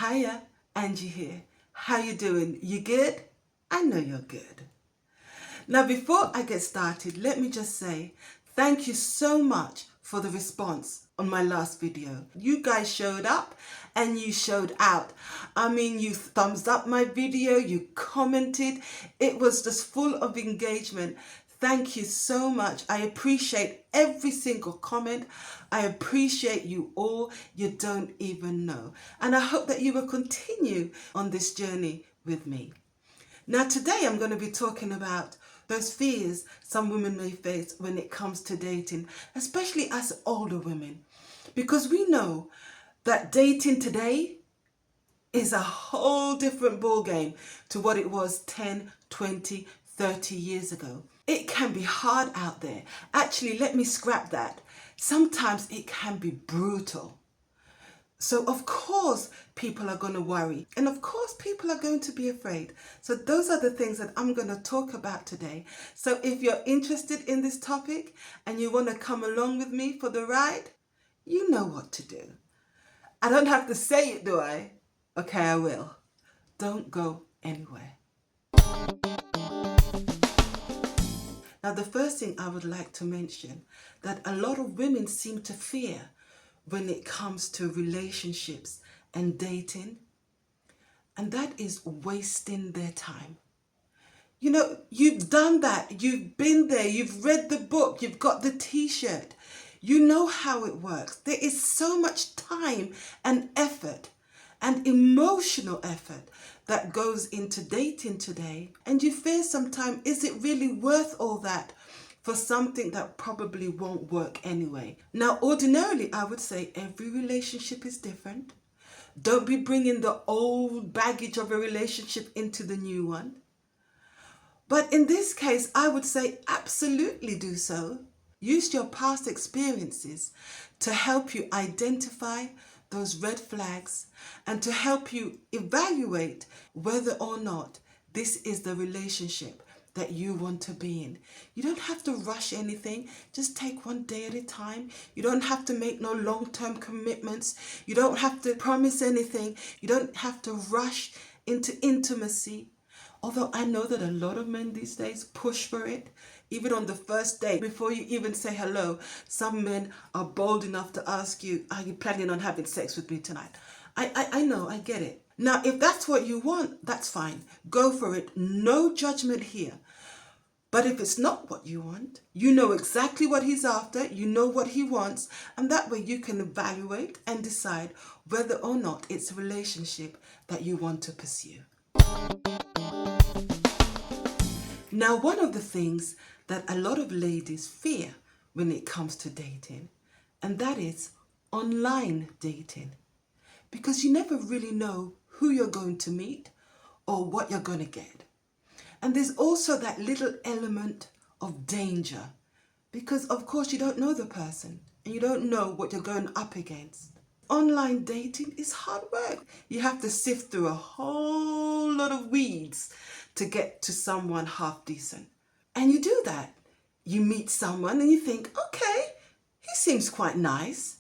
Hiya, Angie here. How you doing? You good? I know you're good. Now, before I get started, let me just say thank you so much for the response on my last video. You guys showed up and you showed out. I mean, you thumbs up my video, you commented. It was just full of engagement. Thank you so much. I appreciate every single comment. I appreciate you all. You don't even know. And I hope that you will continue on this journey with me. Now, today I'm going to be talking about those fears some women may face when it comes to dating, especially as older women. Because we know that dating today is a whole different ballgame to what it was 10, 20, 30 years ago. It can be hard out there. Actually, let me scrap that. Sometimes it can be brutal. So of course people are going to worry, and of course people are going to be afraid. So those are the things that I'm going to talk about today. So if you're interested in this topic and you want to come along with me for the ride, you know what to do. I don't have to say it, do I? Okay, I will. Don't go anywhere. Now, the first thing I would like to mention that a lot of women seem to fear when it comes to relationships and dating, and that is wasting their time. You know, you've done that, you've been there, you've read the book, you've got the t-shirt, you know how it works. There is so much time and effort and emotional effort that goes into dating today, and you fear sometimes, is it really worth all that for something that probably won't work anyway? Now, ordinarily, I would say every relationship is different. Don't be bringing the old baggage of a relationship into the new one. But in this case, I would say absolutely do so. Use your past experiences to help you identify those red flags and to help you evaluate whether or not this is the relationship that you want to be in. You don't have to rush anything. Just take one day at a time. You don't have to make no long-term commitments. You don't have to promise anything. You don't have to rush into intimacy. Although I know that a lot of men these days push for it. Even on the first date, before you even say hello, some men are bold enough to ask you, are you planning on having sex with me tonight? I know, I get it. Now, if that's what you want, that's fine. Go for it. No judgment here. But if it's not what you want, you know exactly what he's after, you know what he wants, and that way you can evaluate and decide whether or not it's a relationship that you want to pursue. Now, one of the things that a lot of ladies fear when it comes to dating, and that is online dating. Because you never really know who you're going to meet or what you're going to get. And there's also that little element of danger, because of course you don't know the person and you don't know what you're going up against. Online dating is hard work. You have to sift through a whole lot of weeds to get to someone half decent. And you do that. You meet someone and you think, okay, he seems quite nice.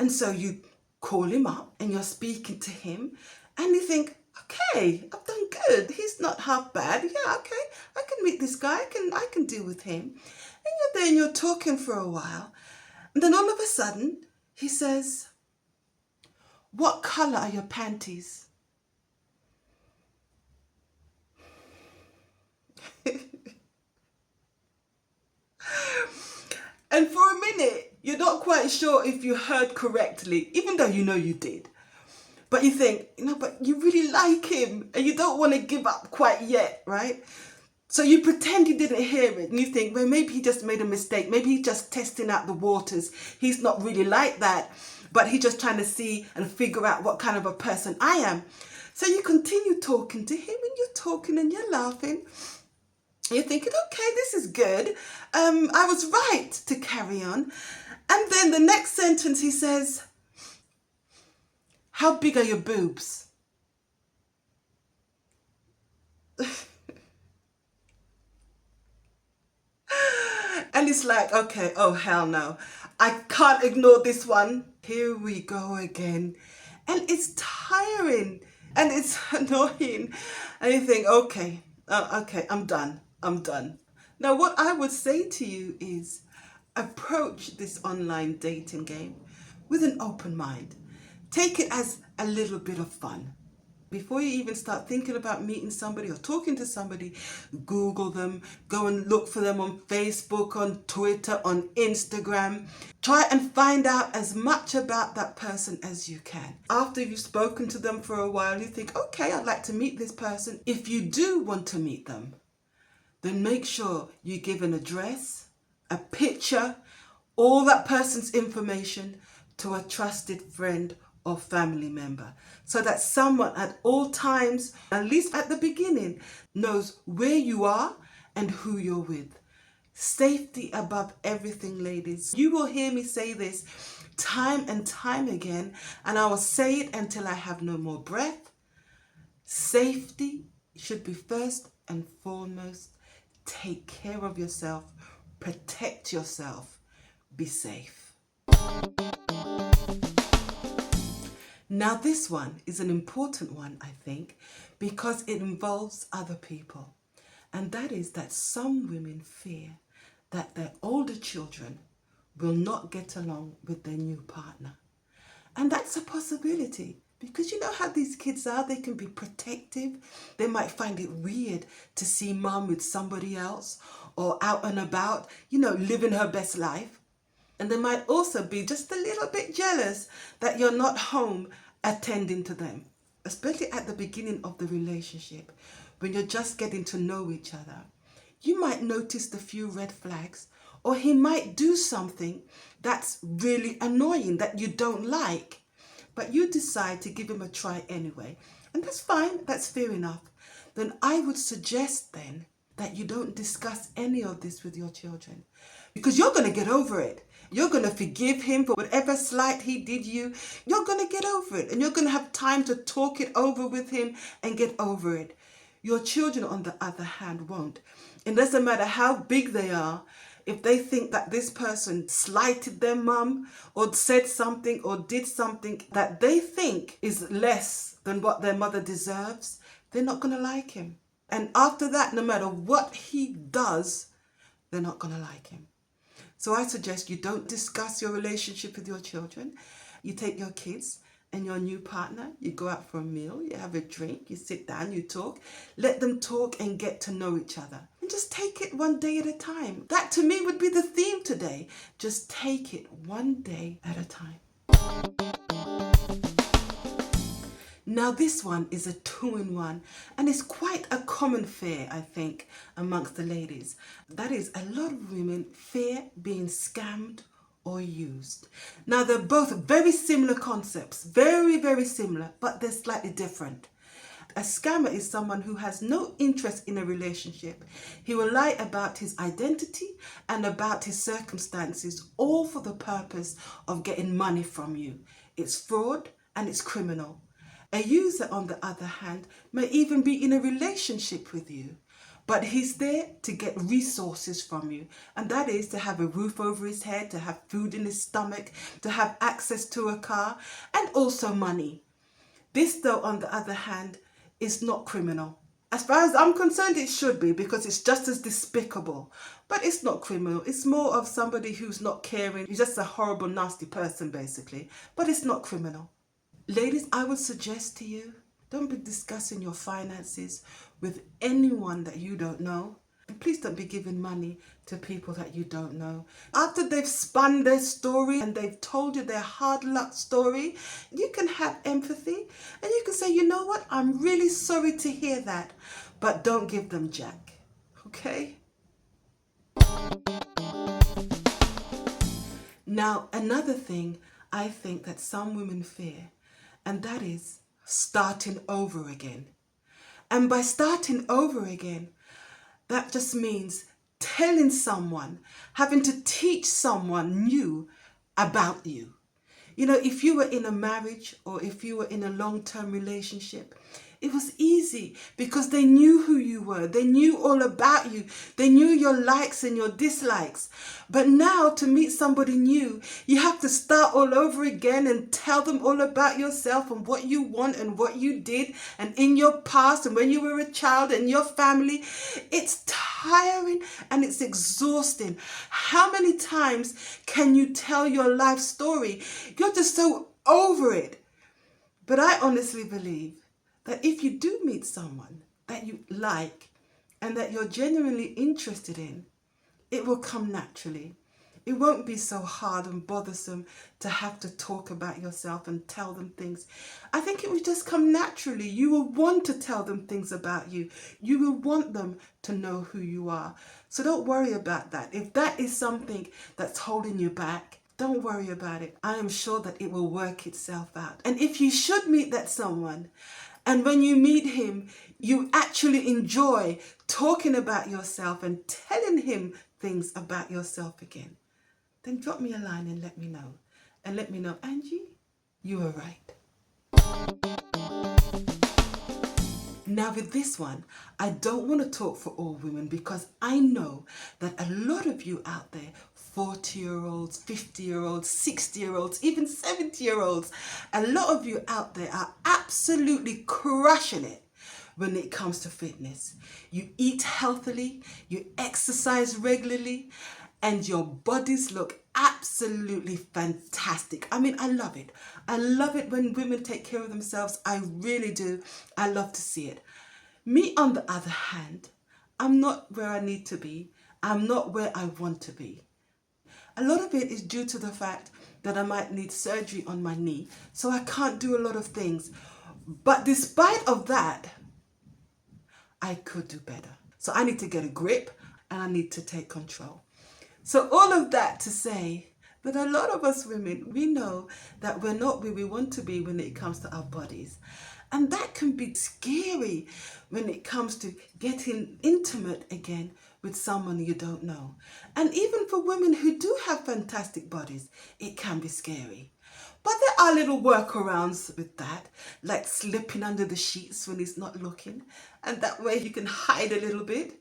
And so you call him up and you're speaking to him and you think, okay, I've done good. He's not half bad. Yeah, okay, I can meet this guy. I can deal with him. And you're there and you're talking for a while. And then all of a sudden he says, what color are your panties? And for a minute, you're not quite sure if you heard correctly, even though you know you did. But you think, but you really like him and you don't want to give up quite yet, right? So you pretend you didn't hear it and you think, well, maybe he just made a mistake. Maybe he's just testing out the waters. He's not really like that, but he's just trying to see and figure out what kind of a person I am. So you continue talking to him and you're talking and you're laughing. You're thinking, okay, this is good. I was right to carry on. And then the next sentence he says, how big are your boobs? And it's like, okay, oh hell no. I can't ignore this one. Here we go again. And it's tiring And it's annoying. And you think, okay, okay, I'm done. I'm done. Now, what I would say to you is approach this online dating game with an open mind. Take it as a little bit of fun. Before you even start thinking about meeting somebody or talking to somebody, Google them, go and look for them on Facebook, on Twitter, on Instagram. Try and find out as much about that person as you can. After you've spoken to them for a while, you think, okay, I'd like to meet this person. If you do want to meet them, then make sure you give an address, a picture, all that person's information to a trusted friend or family member, so that someone at all times, at least at the beginning, knows where you are and who you're with. Safety above everything, ladies. You will hear me say this time and time again, and I will say it until I have no more breath. Safety should be first and foremost. Take care of yourself, protect yourself, be safe. Now this one is an important one, I think, because it involves other people. And that is that some women fear that their older children will not get along with their new partner. And that's a possibility. Because you know how these kids are, they can be protective. They might find it weird to see mom with somebody else or out and about, living her best life. And they might also be just a little bit jealous that you're not home attending to them, especially at the beginning of the relationship when you're just getting to know each other. You might notice the few red flags, or he might do something that's really annoying that you don't like. But you decide to give him a try anyway. And that's fine, that's fair enough. Then I would suggest then that you don't discuss any of this with your children. Because you're going to get over it. You're going to forgive him for whatever slight he did you. You're going to get over it. And you're going to have time to talk it over with him and get over it. Your children, on the other hand, won't. It doesn't matter how big they are. If they think that this person slighted their mum or said something or did something that they think is less than what their mother deserves, they're not going to like him. And after that, no matter what he does, they're not going to like him. So I suggest you don't discuss your relationship with your children. You take your kids and your new partner, you go out for a meal, you have a drink, you sit down, you talk. Let them talk and get to know each other. And just take it one day at a time. That to me would be the theme today. Just take it one day at a time. Now this one is a 2-in-1 and it's quite a common fear, I think, amongst the ladies. That is, a lot of women fear being scammed or used. Now they're both very similar concepts, very, very similar, but they're slightly different. A scammer is someone who has no interest in a relationship. He will lie about his identity and about his circumstances, all for the purpose of getting money from you. It's fraud and it's criminal. A user, on the other hand, may even be in a relationship with you, but he's there to get resources from you. And that is to have a roof over his head, to have food in his stomach, to have access to a car, and also money. This, though, on the other hand, is not criminal. As far as I'm concerned, it should be, because it's just as despicable. But it's not criminal. It's more of somebody who's not caring, who's just a horrible, nasty person, basically. But it's not criminal. Ladies, I would suggest to you, don't be discussing your finances with anyone that you don't know. And please don't be giving money to people that you don't know. After they've spun their story and they've told you their hard luck story, you can have empathy and you can say, you know what, I'm really sorry to hear that, but don't give them jack, okay? Now, another thing I think that some women fear, and that is starting over again. And by starting over again, that just means telling someone, having to teach someone new about you. You know, if you were in a marriage or if you were in a long-term relationship, It was easy because they knew who you were. They knew all about you. They knew your likes and your dislikes. But now to meet somebody new, you have to start all over again and tell them all about yourself and what you want and what you did and in your past and when you were a child and your family. It's tiring and it's exhausting. How many times can you tell your life story? You're just so over it. But I honestly believe that if you do meet someone that you like and that you're genuinely interested in, it will come naturally. It won't be so hard and bothersome to have to talk about yourself and tell them things. I think it will just come naturally. You will want to tell them things about you. You will want them to know who you are. So don't worry about that. If that is something that's holding you back, don't worry about it. I am sure that it will work itself out. And if you should meet that someone, and when you meet him, you actually enjoy talking about yourself and telling him things about yourself again, then drop me a line and let me know. And let me know, Angie, you were right. Now with this one, I don't want to talk for all women because I know that a lot of you out there, 40-year-olds, 50-year-olds, 60-year-olds, even 70-year-olds, a lot of you out there are absolutely crushing it when it comes to fitness. You eat healthily, you exercise regularly, and your bodies look absolutely fantastic. I mean, I love it. I love it when women take care of themselves. I really do. I love to see it. Me, on the other hand, I'm not where I need to be. I'm not where I want to be. A lot of it is due to the fact that I might need surgery on my knee, so I can't do a lot of things. But despite of that, I could do better. So I need to get a grip and I need to take control. So all of that to say that a lot of us women, we know that we're not where we want to be when it comes to our bodies. And that can be scary when it comes to getting intimate again with someone you don't know. And even for women who do have fantastic bodies, it can be scary. But there are little workarounds with that, like slipping under the sheets when he's not looking. And that way you can hide a little bit.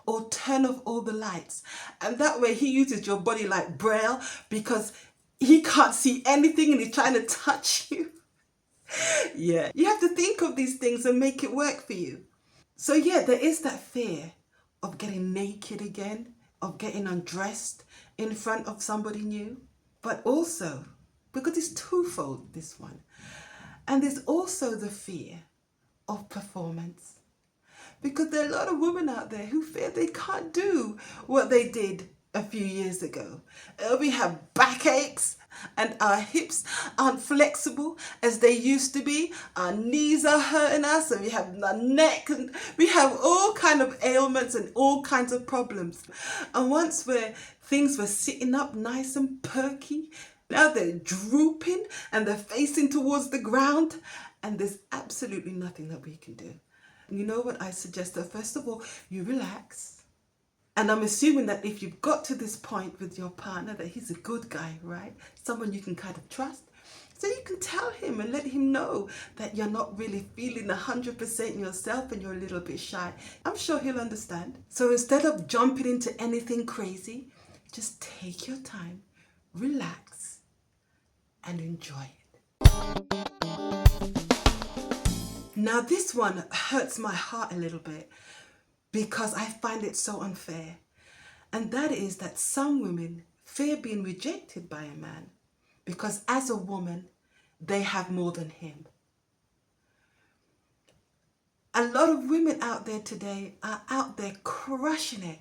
Or turn off all the lights. And that way he uses your body like Braille because he can't see anything and he's trying to touch you. Yeah, you have to think of these things and make it work for you. So yeah, there is that fear of getting naked again, of getting undressed in front of somebody new. But also, because it's twofold, this one. And there's also the fear of performance. Because there are a lot of women out there who fear they can't do what they did a few years ago. We have backaches and our hips aren't flexible as they used to be. Our knees are hurting us and we have our neck and we have all kinds of ailments and all kinds of problems. And once where things were sitting up nice and perky, now they're drooping and they're facing towards the ground and there's absolutely nothing that we can do. You know what I suggest? That first of all, you relax. And I'm assuming that if you've got to this point with your partner, that he's a good guy, right? Someone you can kind of trust. So you can tell him and let him know that you're not really feeling 100% yourself and you're a little bit shy. I'm sure he'll understand. So instead of jumping into anything crazy, just take your time, relax, and enjoy it. Now this one hurts my heart a little bit because I find it so unfair. And that is that some women fear being rejected by a man because as a woman, they have more than him. A lot of women out there today are out there crushing it.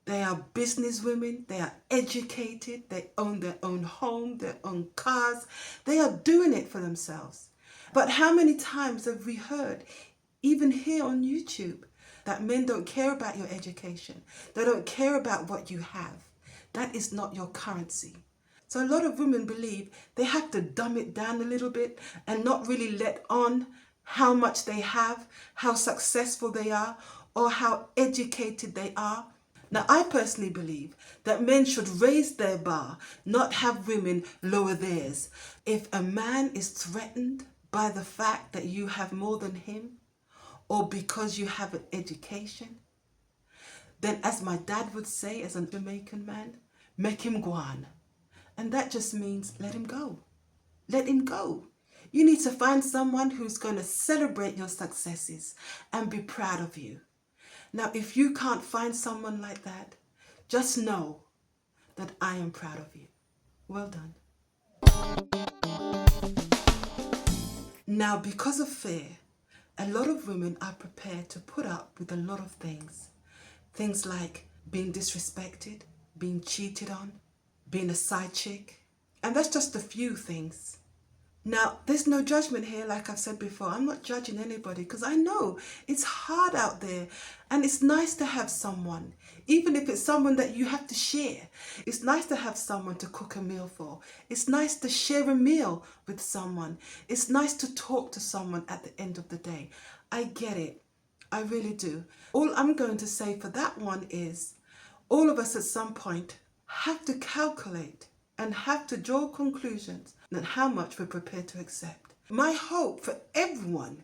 They are business women, they are educated, they own their own home, their own cars. They are doing it for themselves. But how many times have we heard, even here on YouTube, that men don't care about your education? They don't care about what you have. That is not your currency. So a lot of women believe they have to dumb it down a little bit and not really let on how much they have, how successful they are, or how educated they are. Now, I personally believe that men should raise their bar, not have women lower theirs. If a man is threatened by the fact that you have more than him or because you have an education, then as my dad would say as a Jamaican man, make him go on. And that just means let him go. Let him go. You need to find someone who's going to celebrate your successes and be proud of you. Now, if you can't find someone like that, just know that I am proud of you. Well done. Now, because of fear, a lot of women are prepared to put up with a lot of things. Things like being disrespected, being cheated on, being a side chick. And that's just a few things. Now, there's no judgment here, like I've said before. I'm not judging anybody because I know it's hard out there and it's nice to have someone, even if it's someone that you have to share. It's nice to have someone to cook a meal for. It's nice to share a meal with someone. It's nice to talk to someone at the end of the day. I get it. I really do. All I'm going to say for that one is all of us at some point have to calculate and have to draw conclusions on how much we're prepared to accept. My hope for everyone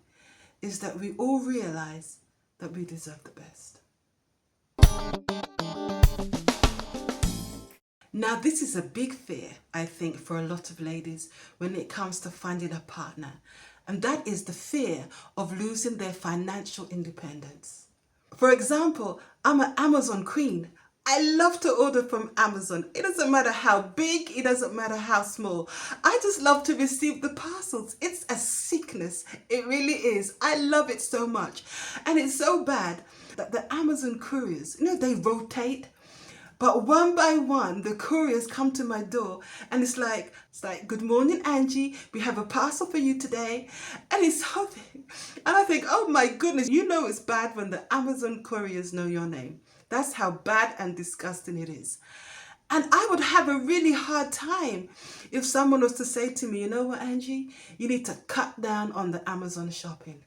is that we all realize that we deserve the best. Now, this is a big fear, I think, for a lot of ladies when it comes to finding a partner. And that is the fear of losing their financial independence. For example, I'm an Amazon queen. I love to order from Amazon. It doesn't matter how big, it doesn't matter how small. I just love to receive the parcels. It's a sickness. It really is. I love it so much. And it's so bad that the Amazon couriers, they rotate. But one by one, the couriers come to my door and it's like, good morning, Angie. We have a parcel for you today. And it's something. And I think, oh my goodness, it's bad when the Amazon couriers know your name. That's how bad and disgusting it is. And I would have a really hard time if someone was to say to me, you know what, Angie, you need to cut down on the Amazon shopping.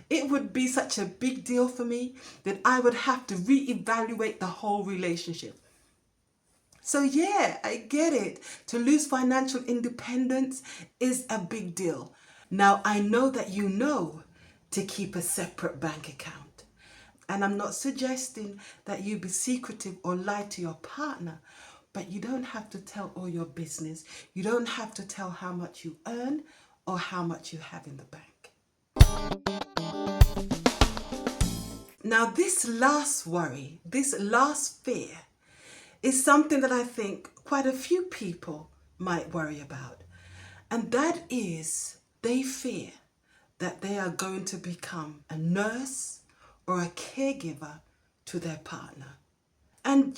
It would be such a big deal for me that I would have to reevaluate the whole relationship. So yeah, I get it. To lose financial independence is a big deal. Now, I know that you know to keep a separate bank account. And I'm not suggesting that you be secretive or lie to your partner, but you don't have to tell all your business. You don't have to tell how much you earn or how much you have in the bank. Now, this last worry, this last fear is something that I think quite a few people might worry about. And that is they fear that they are going to become a nurse or a caregiver to their partner. And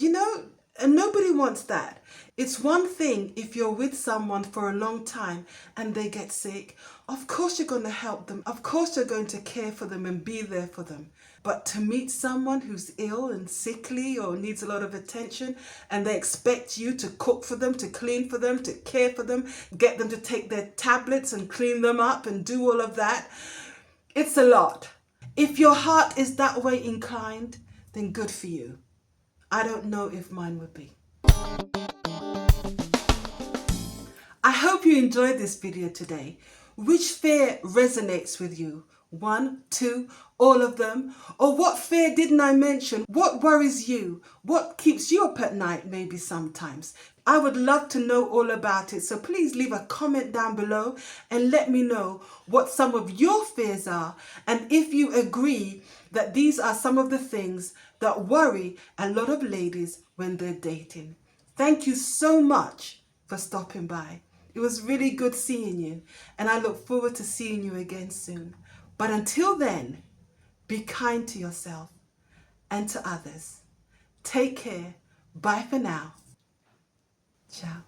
nobody wants that. It's one thing if you're with someone for a long time and they get sick. Of course you're going to help them. Of course you're going to care for them and be there for them. But to meet someone who's ill and sickly or needs a lot of attention and they expect you to cook for them, to clean for them, to care for them, get them to take their tablets and clean them up and do all of that, it's a lot. If your heart is that way inclined, then good for you. I don't know if mine would be. I hope you enjoyed this video today. Which fear resonates with you? 1, 2, all of them? Or what fear didn't I mention? What worries you? What keeps you up at night maybe sometimes? I would love to know all about it. So please leave a comment down below and let me know what some of your fears are and if you agree that these are some of the things that worry a lot of ladies when they're dating. Thank you so much for stopping by. It was really good seeing you and I look forward to seeing you again soon. But until then, be kind to yourself and to others. Take care. Bye for now. Ciao.